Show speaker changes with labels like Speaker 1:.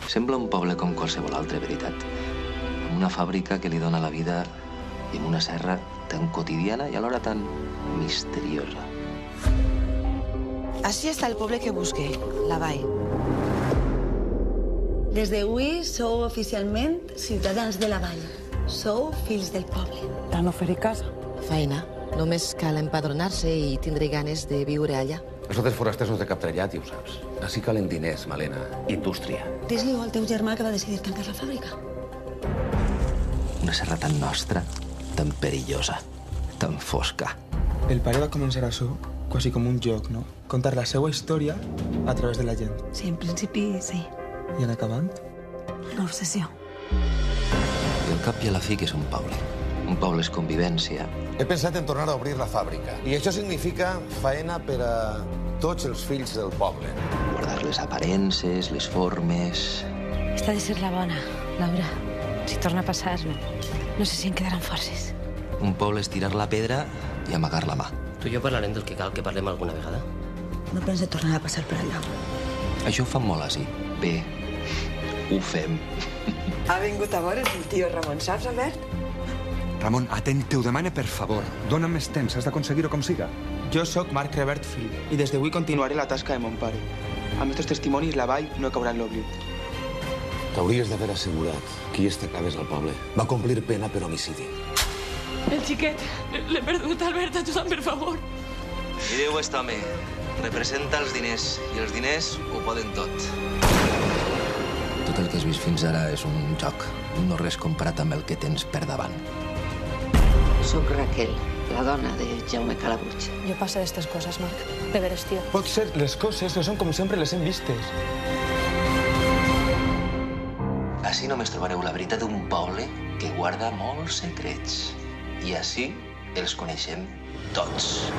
Speaker 1: Sembla un poble com qualsevol altre, veritat. Amb una fàbrica que li dona la vida i amb una serra tan quotidiana i alhora tan misteriosa.
Speaker 2: Així està el poble que busqué, la Vall.
Speaker 3: Des d'avui sou oficialment ciutadans de la Vall. Sou fills del poble.
Speaker 4: T'han oferit casa?
Speaker 2: Feina. Només cal empadronar-se i tindre ganes de viure allà.
Speaker 5: Això dels forasters no té cap trellat, i ho saps. Així calen diners, Malena. Indústria.
Speaker 3: Dis-li-ho al teu germà que va decidir tancar la fàbrica.
Speaker 1: Una serra tan nostra, tan perillosa, tan fosca.
Speaker 6: El pare va començar això quasi com un joc, no? Contar la seva història a través de la gent.
Speaker 3: Sí, en principi, sí.
Speaker 6: I en acabant?
Speaker 3: Una obsessió.
Speaker 1: I al cap i a la fi que és un poble. Un poble és convivència.
Speaker 5: He pensat en tornar a obrir la fàbrica. I això significa faena per a tots els fills del poble.
Speaker 1: Guardar les aparences, les formes...
Speaker 7: Esta ha de ser la bona, Laura. Si torna a passar, no sé si en quedaran forces.
Speaker 1: Un poble és tirar la pedra i amagar la mà.
Speaker 8: Tu i jo parlarem del que cal que parlem alguna vegada.
Speaker 3: No penso tornar a passar per allà.
Speaker 1: Això ho fan molt així. Bé, ho fem.
Speaker 4: Ha vingut a veure's el tio Ramon, saps, Albert?
Speaker 9: Ramon, atent, te ho demane, per favor. Dóna'm més temps, has d'aconseguir-ho com siga.
Speaker 6: Jo sóc Marc Revert fill i des d'avui continuaré la tasca de mon pare. Amb estos testimonis la Vall no caurà en l'oblit.
Speaker 5: T'hauries d'haver assegurat que hi estacaves al poble. Va complir pena per homicidi.
Speaker 7: El xiquet, l'he perdut, Albert, ajuda'm, per favor.
Speaker 1: Mireu aquest home. Representa els diners, i els diners ho poden tot. Tot el que has vist fins ara és un joc. No res comparat amb el que tens per davant.
Speaker 10: Soc Raquel, la dona de Jaume Calabuig.
Speaker 7: Jo passo d'estes coses, Marc. De veres, tio.
Speaker 6: Pot ser, les coses no són com sempre les hem vistes.
Speaker 1: Així només trobareu la veritat d'un poble que guarda molts secrets. I així els coneixem tots.